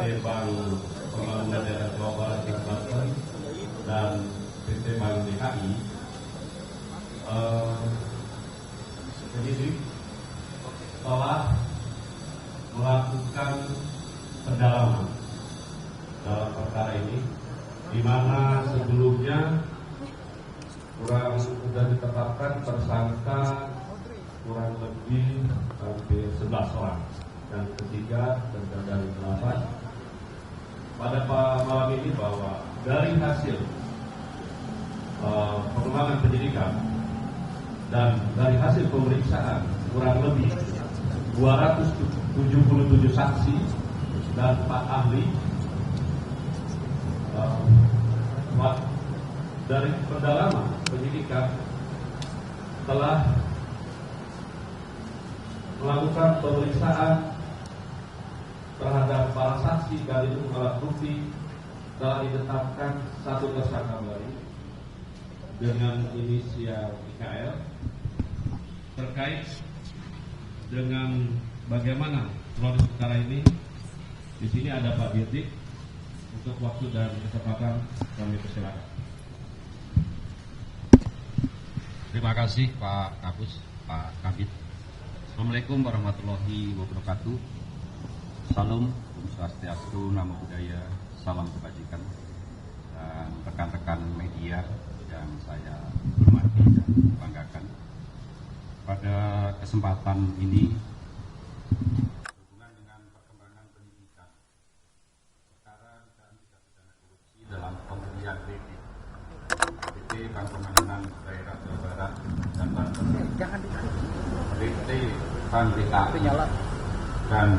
PT Bank Pembangunan Daerah Jawa Barat dan Banten dan PT Bank DKI, penyidik telah melakukan pendalaman dalam perkara ini, di mana sebelumnya sudah ditetapkan tersangka kurang lebih hampir 11 orang, dan ketiga terdiri dari 8. Pada malam ini bahwa dari hasil pengembangan penyidikan dan dari hasil pemeriksaan kurang lebih 277 saksi dan 4 ahli, dari pendalaman penyidikan telah melakukan pemeriksaan terhadap para saksi dari alat bukti. Telah ditetapkan satu tersangka baru dengan inisial IKL terkait dengan bagaimana kronologi perkara ini. Di sini ada Pak Dirdik. Untuk waktu dan kesempatan kami persilakan. Terima kasih Pak Kapus, Pak Kabid. Assalamualaikum warahmatullahi wabarakatuh. Salam, Om Swastiastu, Namo Buddhaya, salam kebajikan, dan rekan-rekan media yang saya hormati dan banggakan. Pada kesempatan ini, berhubungan dengan perkembangan penyidikan perkara dan tindak pidana korupsi dalam pemberian kredit PT Bank Pembangunan Daerah Jawa Barat dan Banten, PT Bank DKI dan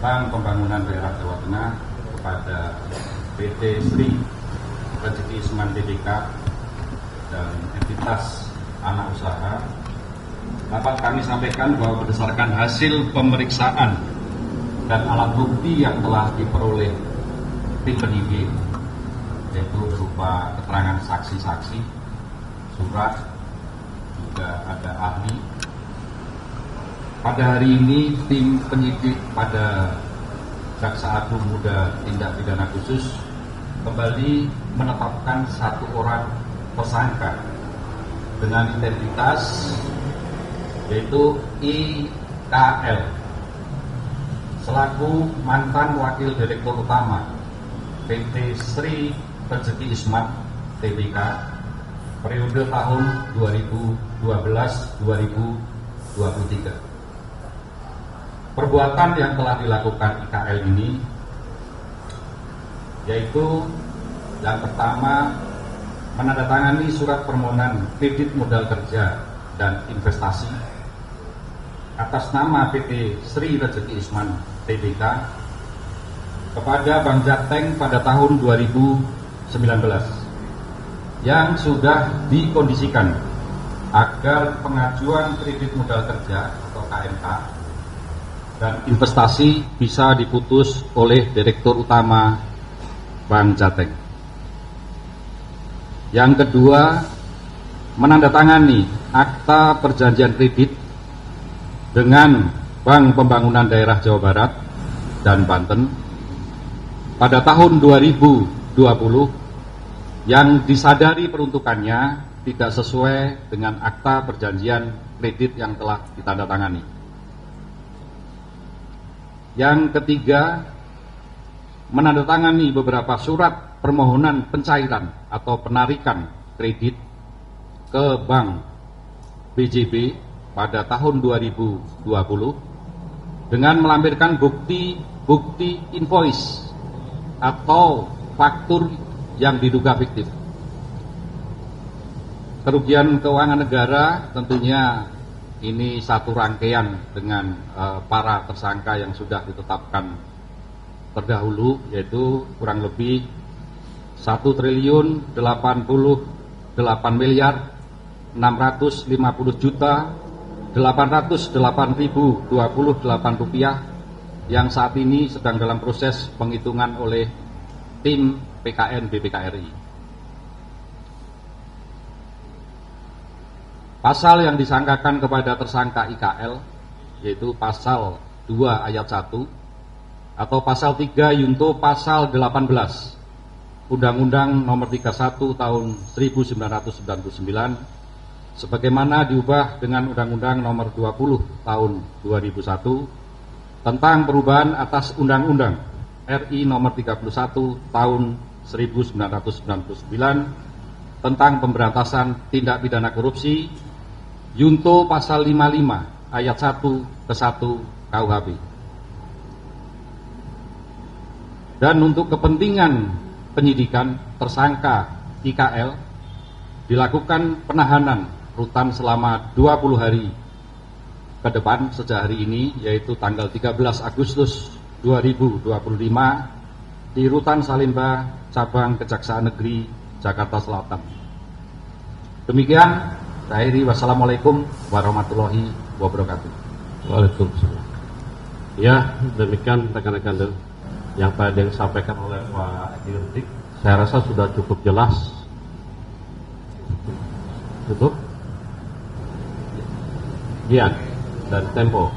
Bank Pembangunan Daerah Jawa Tengah kepada PT Sri Rezeki Isman Tbk dan entitas anak usaha, dapat kami sampaikan bahwa berdasarkan hasil pemeriksaan dan alat bukti yang telah diperoleh tim penyidik, yaitu berupa keterangan saksi-saksi, surat, juga ada ahli. Pada hari ini tim penyidik pada Jaksa Agung Muda Tindak Pidana Khusus kembali menetapkan satu orang tersangka dengan identitas yaitu IKL selaku mantan Wakil Direktur Utama PT Sri Rezeki Isman Tbk periode tahun 2012-2023. Perbuatan yang telah dilakukan IKL ini yaitu yang pertama, menandatangani surat permohonan kredit modal kerja dan investasi atas nama PT Sri Rezeki Isman Tbk kepada Bank Jateng pada tahun 2019 yang sudah dikondisikan agar pengajuan kredit modal kerja atau KMK dan investasi bisa diputus oleh Direktur Utama Bank Jateng. Yang kedua, menandatangani akta perjanjian kredit dengan Bank Pembangunan Daerah Jawa Barat dan Banten pada tahun 2020 yang disadari peruntukannya tidak sesuai dengan akta perjanjian kredit yang telah ditandatangani. Yang ketiga, menandatangani beberapa surat permohonan pencairan atau penarikan kredit ke Bank BJB pada tahun 2020 dengan melampirkan bukti invoice atau faktur yang diduga fiktif. Kerugian keuangan negara tentunya ini satu rangkaian dengan para tersangka yang sudah ditetapkan terdahulu, yaitu kurang lebih 1.688.808.828 rupiah yang saat ini sedang dalam proses penghitungan oleh tim PKN BPKRI. Pasal yang disangkakan kepada tersangka IKL yaitu pasal 2 ayat 1 atau pasal 3 Yunto pasal 18 Undang-Undang Nomor 31 Tahun 1999 sebagaimana diubah dengan Undang-Undang Nomor 20 Tahun 2001 tentang perubahan atas Undang-Undang RI Nomor 31 Tahun 1999 tentang pemberantasan tindak pidana korupsi Yunto pasal 55 ayat 1 ke 1 KUHP. Dan untuk kepentingan penyidikan tersangka IKL dilakukan penahanan rutan selama 20 hari ke depan sejak hari ini, yaitu tanggal 13 Agustus 2025 di Rutan Salemba, Cabang Kejaksaan Negeri Jakarta Selatan. Demikian, saya akhiri. Wassalamualaikum warahmatullahi wabarakatuh. Waalaikumsalam. Ya, demikian rekan-rekan yang tadi yang disampaikan oleh Pak Dirdik, saya rasa sudah cukup jelas. Tutup. Gian dan Tempo.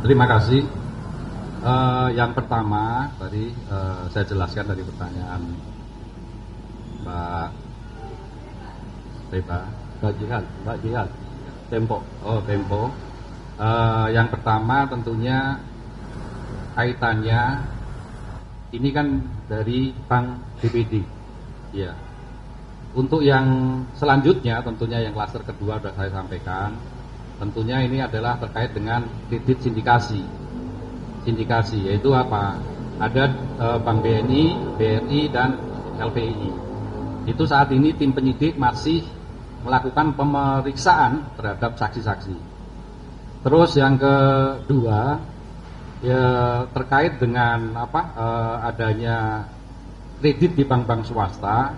Terima kasih. Yang pertama tadi saya jelaskan dari pertanyaan Mbak Reba, Mbak Jihan, Tempo. Oh, Tempo. Yang pertama tentunya kaitannya ini kan dari Bank BPD. Ya. Untuk yang selanjutnya tentunya yang klaster kedua sudah saya sampaikan. Tentunya ini adalah terkait dengan kredit sindikasi. Sindikasi yaitu apa? Ada Bank BNI, BRI dan LPI. Itu saat ini tim penyidik masih melakukan pemeriksaan terhadap saksi-saksi. Terus yang kedua ya terkait dengan adanya kredit di bank-bank swasta.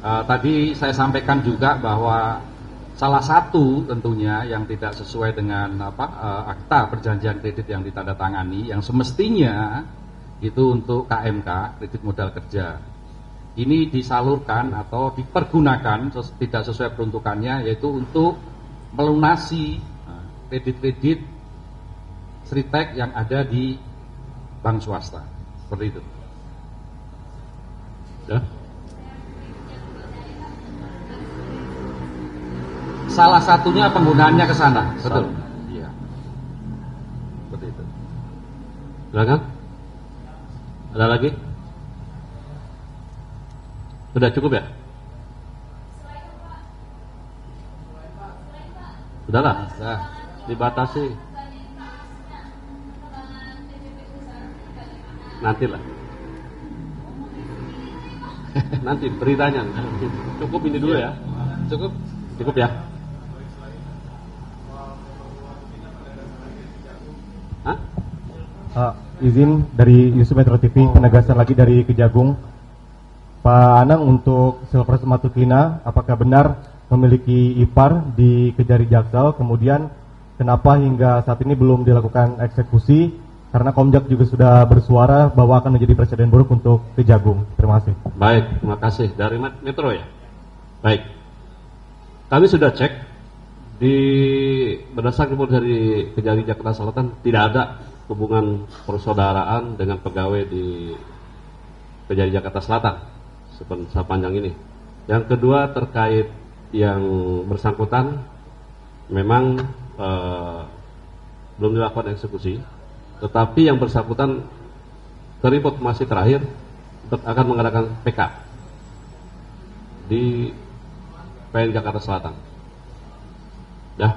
Tadi saya sampaikan juga bahwa salah satu tentunya yang tidak sesuai dengan akta perjanjian kredit yang ditandatangani yang semestinya itu untuk KMK, kredit modal kerja. Ini disalurkan atau dipergunakan tidak sesuai peruntukannya, yaitu untuk melunasi kredit-kredit Sritek yang ada di bank swasta. Seperti itu. Ya. Salah satunya penggunaannya ke sana, betul. Iya. Seperti itu. Silakan. Ada lagi? Sudah cukup ya? Sudahlah. Nah, Dibatasi. Nantilah. Nanti beritanya. Cukup ini dulu ya. cukup. Cukup ya. Hah? Izin dari Yusuf Metro TV, penegasan lagi dari Kejagung. Pak Anang, untuk Silver Matukina, apakah benar memiliki ipar di Kejari Jaksel? Kemudian kenapa hingga saat ini belum dilakukan eksekusi? Karena Komjak juga sudah bersuara bahwa akan menjadi presiden buruk untuk Kejagung. Terima kasih. Baik, terima kasih. Dari Metro ya? Baik. Kami sudah cek berdasarkan report dari Kejari Jakarta Selatan, tidak ada hubungan persaudaraan dengan pegawai di Kejari Jakarta Selatan sepanjang ini. Yang kedua terkait yang bersangkutan memang belum dilakukan eksekusi, tetapi yang bersangkutan report masih terakhir akan mengadakan PK di PN Jakarta Selatan. Ya.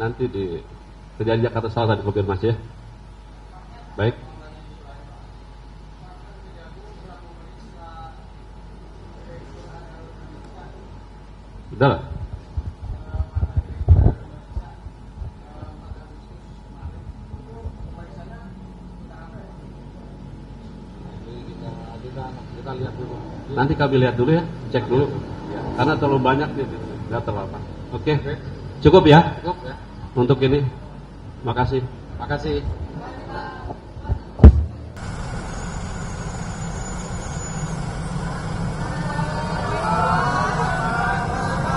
Nanti di Kejari Jakarta Selatan dikonfirmasi ya. Baik. Sudah lah. Nanti kami lihat dulu ya, cek dulu. Karena terlalu banyak nih, nggak terlalu. Oke, cukup ya? Cukup ya. Untuk ini. Makasih. Makasih.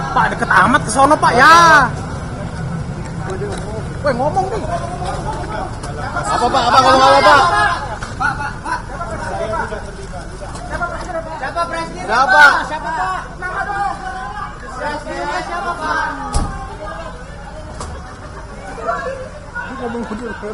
Pak, deket amat ke sono, Pak, ya. Woi, ngomong nih. Apa, Pak? Apa ngomong apa, Pak? Siapa presiden? Siapa? Siapa, Pak? Nama dong. Presidennya siapa, Pak? Ngomong dulu.